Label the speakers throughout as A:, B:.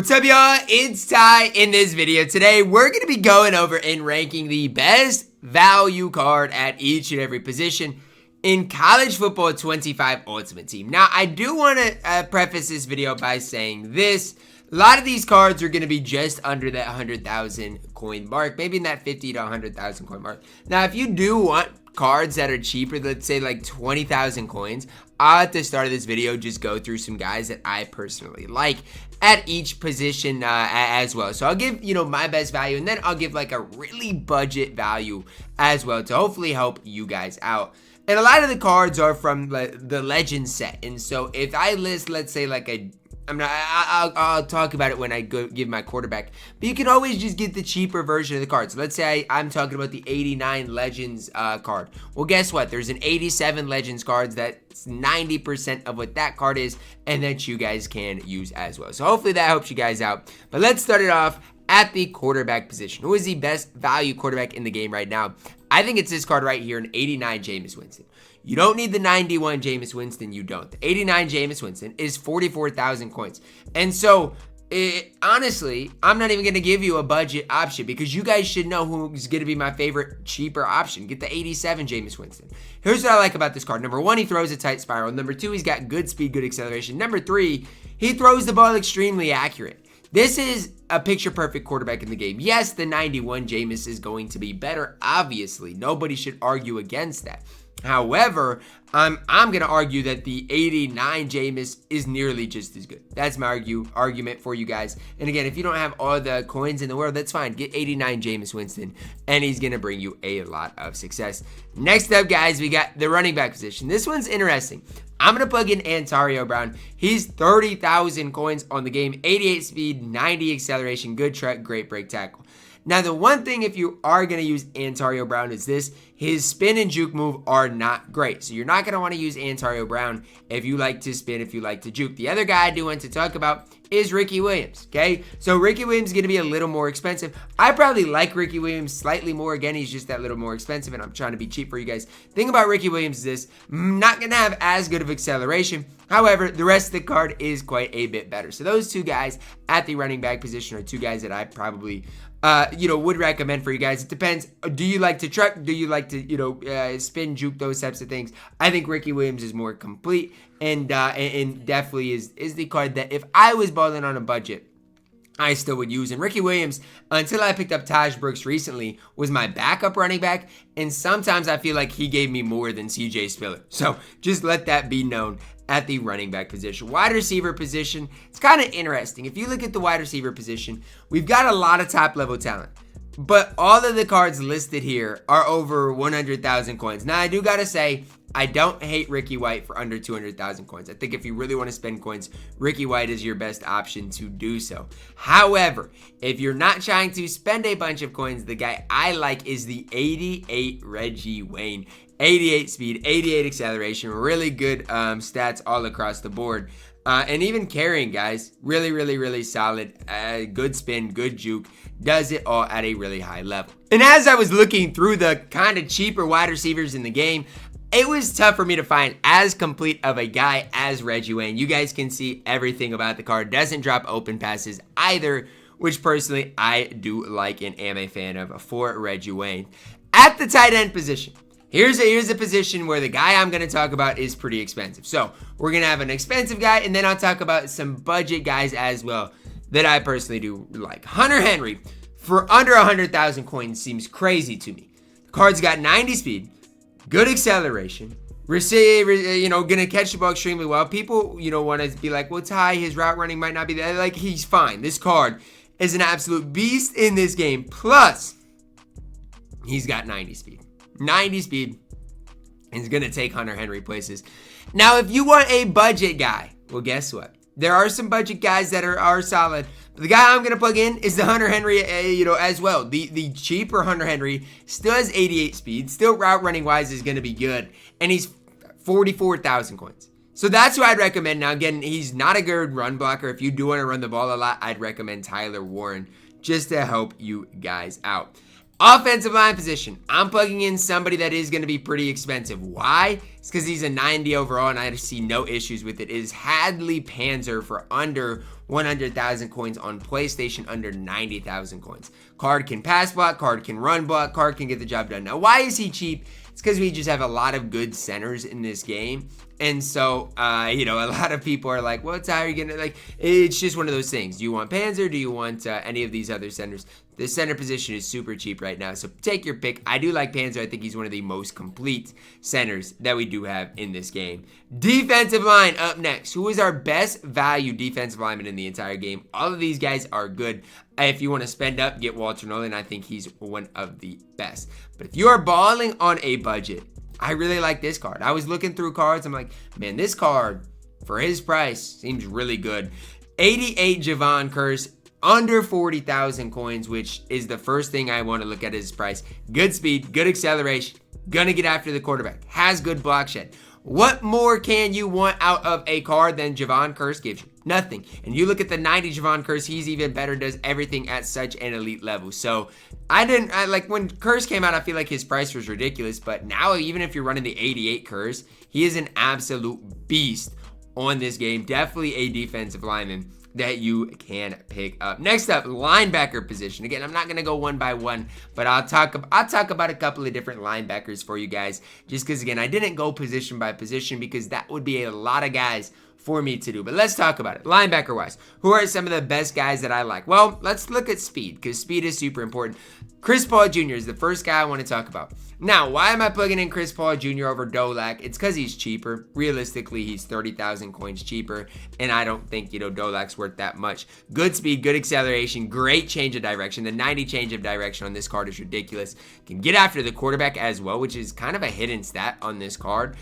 A: What's up, y'all? It's Ty. In this video today, we're going to be going over and ranking the best value card at each and every position in college football 25 Ultimate Team. Now, I do want to preface this video by saying this. A lot of these cards are going to be just under that 100,000 coin mark, maybe in that 50 to 100,000 coin mark. Now, if you do want cards that are cheaper, let's say like 20,000 coins, I'll at the start of this video just go through some guys that I personally like at each position as well. So I'll give, my best value, and then I'll give like a really budget value as well to hopefully help you guys out. And a lot of the cards are from the Legend set. And so if I list, let's say like I'll talk about it when I give my quarterback, but you can always just get the cheaper version of the card. So let's say I'm talking about the 89 Legends card. Well, guess what? There's an 87 Legends cards that's 90% of what that card is, and that you guys can use as well. So hopefully that helps you guys out. But let's start it off at the quarterback position. Who is the best value quarterback in the game right now? I think it's this card right here, an 89 Jameis Winston. You don't need the 91 Jameis Winston, you don't. The 89 Jameis Winston is 44,000 coins. And so, honestly, I'm not even going to give you a budget option because you guys should know who's going to be my favorite cheaper option. Get the 87 Jameis Winston. Here's what I like about this card. Number one, he throws a tight spiral. Number two, he's got good speed, good acceleration. Number three, he throws the ball extremely accurate. This is a picture-perfect quarterback in the game. Yes, the 91 Jameis is going to be better, obviously. Nobody should argue against that. However, I'm going to argue that the 89 Jameis is nearly just as good. That's my argument for you guys. And again, if you don't have all the coins in the world, that's fine. Get 89 Jameis Winston, and he's going to bring you a lot of success. Next up, guys, we got the running back position. This one's interesting. I'm going to plug in Antonio Brown. He's 30,000 coins on the game, 88 speed, 90 acceleration, good truck, great break tackle. Now, the one thing if you are going to use Antonio Brown is this. His spin and juke move are not great. So you're not going to want to use Antonio Brown if you like to spin, if you like to juke. The other guy I do want to talk about is Ricky Williams, okay? So Ricky Williams is going to be a little more expensive. I probably like Ricky Williams slightly more. Again, he's just that little more expensive, and I'm trying to be cheap for you guys. Thing about Ricky Williams is this. Not going to have as good of acceleration. However, the rest of the card is quite a bit better. So those two guys at the running back position are two guys that I probably would recommend for you guys. It depends. Do you like to truck? Do you like to, spin, juke, those types of things? I think Ricky Williams is more complete and definitely is the card that if I was balling on a budget, I still would use. And Ricky Williams, until I picked up Taj Brooks recently, was my backup running back. And sometimes I feel like he gave me more than CJ Spiller. So just let that be known at the running back position. Wide receiver position, it's kind of interesting. If you look at the wide receiver position, we've got a lot of top level talent, but all of the cards listed here are over 100,000 coins. Now, I do got to say, I don't hate Ricky White for under 200,000 coins. I think if you really want to spend coins, Ricky White is your best option to do so. However, if you're not trying to spend a bunch of coins, the guy I like is the 88 Reggie Wayne. 88 speed, 88 acceleration, really good stats all across the board. And even carrying, guys, really, really, really solid. Good spin, good juke, does it all at a really high level. And as I was looking through the kind of cheaper wide receivers in the game, it was tough for me to find as complete of a guy as Reggie Wayne. You guys can see everything about the card. Doesn't drop open passes either, which personally I do like and am a fan of for Reggie Wayne. At the tight end position, Here's a position where the guy I'm going to talk about is pretty expensive. So we're going to have an expensive guy, and then I'll talk about some budget guys as well that I personally do like. Hunter Henry, for under 100,000 coins, seems crazy to me. The card's got 90 speed, good acceleration, going to catch the ball extremely well. People, want to be like, well, Ty, his route running might not be that. Like, he's fine. This card is an absolute beast in this game. Plus, he's got 90 speed. 90 speed, and he's going to take Hunter Henry places. Now, if you want a budget guy, well, guess what? There are some budget guys that are solid. But the guy I'm going to plug in is the Hunter Henry, as well. The cheaper Hunter Henry still has 88 speed. Still route running wise is going to be good. And he's 44,000 coins. So that's who I'd recommend. Now, again, he's not a good run blocker. If you do want to run the ball a lot, I'd recommend Tyler Warren just to help you guys out. Offensive line position, I'm plugging in somebody that is going to be pretty expensive. Why? It's because he's a 90 overall, and I see no issues with it. It is Hadley Panzer for under 100,000 coins on PlayStation, under 90,000 coins. Card can pass block, card can run block, card can get the job done. Now, why is he cheap? It's because we just have a lot of good centers in this game. And so, a lot of people are like, well, how are you going to, it's just one of those things. Do you want Panzer? Do you want any of these other centers? The center position is super cheap right now, so take your pick. I do like Panzer. I think he's one of the most complete centers that we do have in this game. Defensive line up next. Who is our best value defensive lineman in the entire game? All of these guys are good. If you want to spend up, get Walter Nolan. I think he's one of the best. But if you are balling on a budget, I really like this card. I was looking through cards. I'm like, man, this card, for his price, seems really good. 88 Javon Curse, under 40,000 coins, which is the first thing I want to look at his price. Good speed, good acceleration, gonna get after the quarterback, has good block shed. What more can you want out of a card than Javon Curse gives you? Nothing. And you look at the 90 Javon Curse, he's even better, does everything at such an elite level. So when Curse came out, I feel like his price was ridiculous, but now even if you're running the 88 Curse, he is an absolute beast on this game. Definitely a defensive lineman that you can pick up. Next up, linebacker position. Again, I'm not going to go one by one, but I'll talk about a couple of different linebackers for you guys, just because, again, I didn't go position by position because that would be a lot of guys for me to do. But let's talk about it. Linebacker-wise, who are some of the best guys that I like? Well, let's look at speed, because speed is super important. Chris Paul Jr. is the first guy I want to talk about. Now, why am I plugging in Chris Paul Jr. over Dolak? It's because he's cheaper. Realistically, he's 30,000 coins cheaper, and I don't think, Dolak's worth that much. Good speed, good acceleration, great change of direction. The 90 change of direction on this card is ridiculous. Can get after the quarterback as well, which is kind of a hidden stat on this card.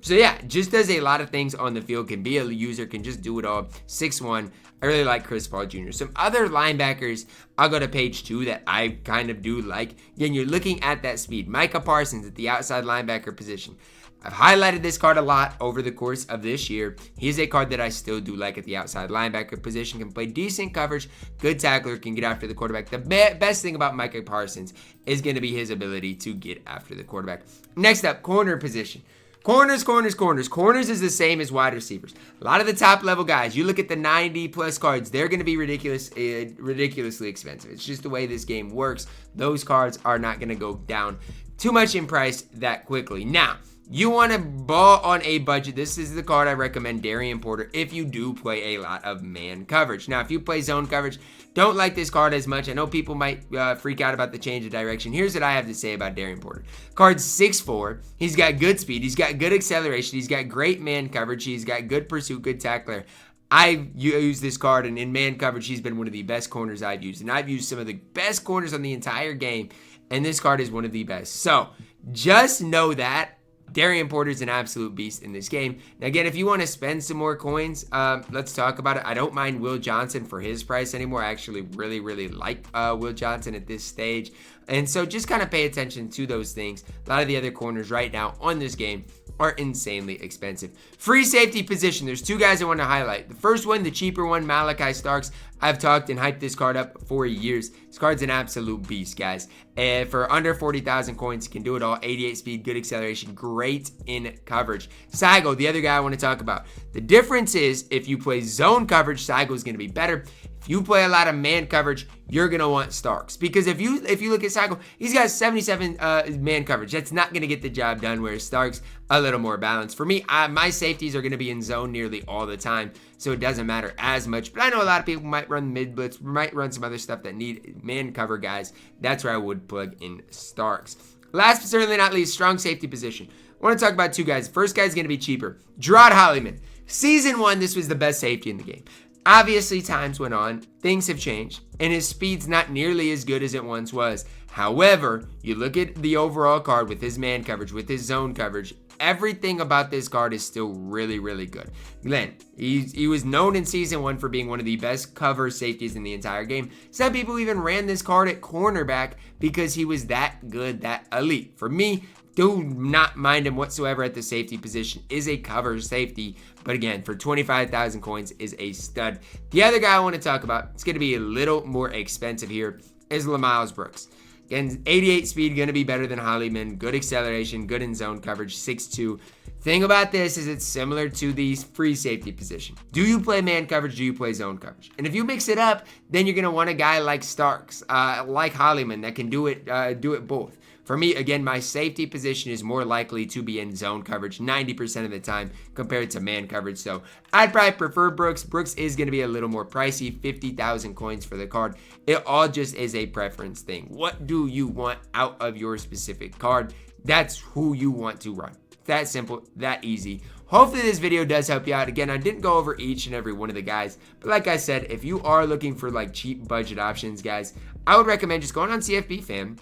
A: Just does a lot of things on the field. Can be a user, can just do it all. 6'1". I really like Chris Paul Jr. Some other linebackers, I'll go to page 2 that I kind of do like. Again, you're looking at that speed. Micah Parsons at the outside linebacker position. I've highlighted this card a lot over the course of this year. He's a card that I still do like at the outside linebacker position. Can play decent coverage, good tackler, can get after the quarterback. The best thing about Micah Parsons is going to be his ability to get after the quarterback. Next up, corner position. Corners. Corners is the same as wide receivers. A lot of the top level guys, you look at the 90 plus cards, they're going to be ridiculously expensive. It's just the way this game works. Those cards are not going to go down too much in price that quickly. Now, you want to ball on a budget. This is the card I recommend, Darian Porter, if you do play a lot of man coverage. Now, if you play zone coverage, don't like this card as much. I know people might freak out about the change of direction. Here's what I have to say about Darian Porter. Card's 6'4". He's got good speed. He's got good acceleration. He's got great man coverage. He's got good pursuit, good tackler. I've used this card, and in man coverage, he's been one of the best corners I've used. And I've used some of the best corners on the entire game, and this card is one of the best. So, just know that Darian Porter is an absolute beast in this game. Now, again, if you want to spend some more coins, let's talk about it. I don't mind Will Johnson for his price anymore. I actually really, really like Will Johnson at this stage. And so just kind of pay attention to those things. A lot of the other corners right now on this game are insanely expensive. Free safety position. There's two guys I want to highlight. The first one, the cheaper one, Malachi Starks. I've talked and hyped this card up for years. This card's an absolute beast, guys. And for under 40,000 coins, you can do it all. 88 speed, good acceleration, great in coverage. Saigo, the other guy I want to talk about. The difference is if you play zone coverage, Saigo is going to be better. If you play a lot of man coverage, you're going to want Starks. Because if you look at Saigo, he's got 77 man coverage. That's not going to get the job done, whereas Starks, a little more balanced. For me, my safeties are going to be in zone nearly all the time, so it doesn't matter as much. But I know a lot of people might run mid blitz, might run some other stuff that need man cover guys. That's where I would plug in Starks. Last but certainly not least, strong safety position. I want to talk about two guys. First guy's going to be cheaper. Gerard Hollyman. Season 1, this was the best safety in the game. Obviously, times went on, things have changed, and his speed's not nearly as good as it once was. However, you look at the overall card with his man coverage, with his zone coverage, everything about this card is still really, really good. Glenn, he was known in Season 1 for being one of the best cover safeties in the entire game. Some people even ran this card at cornerback because he was that good, that elite. For me, do not mind him whatsoever at the safety position. Is a cover safety, but again, for 25,000 coins, is a stud. The other guy I want to talk about, it's going to be a little more expensive here, is LaMiles Brooks. Again, 88 speed, going to be better than Hollyman. Good acceleration, good in zone coverage, 6'2", Thing about this is it's similar to the free safety position. Do you play man coverage? Do you play zone coverage? And if you mix it up, then you're going to want a guy like Starks, like Hollyman that can do it both. For me, again, my safety position is more likely to be in zone coverage 90% of the time compared to man coverage. So I'd probably prefer Brooks. Brooks is going to be a little more pricey, 50,000 coins for the card. It all just is a preference thing. What do you want out of your specific card? That's who you want to run. That simple, that easy. Hopefully this video does help you out. Again, I didn't go over each and every one of the guys, but like I said, if you are looking for like cheap budget options, guys, I would recommend just going on CFB Fam,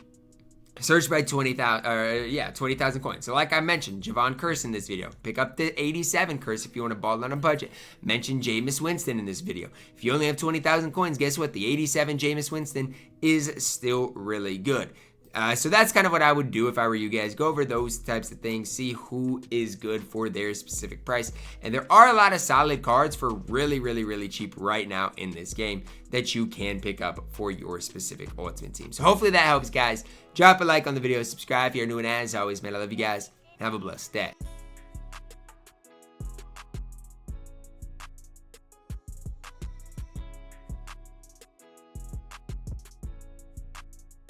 A: search by 20,000 coins. So like I mentioned, Javon Curse in this video. Pick up the 87 Curse if you want to ball on a budget. Mention Jameis Winston in this video. If you only have 20,000 coins, guess what? The 87 Jameis Winston is still really good. So that's kind of what I would do if I were you guys. Go over those types of things, see who is good for their specific price. And there are a lot of solid cards for really, really, really cheap right now in this game that you can pick up for your specific ultimate team. So hopefully that helps, guys. Drop a like on the video, subscribe if you're new, and as always, man, I love you guys. Have a blessed day.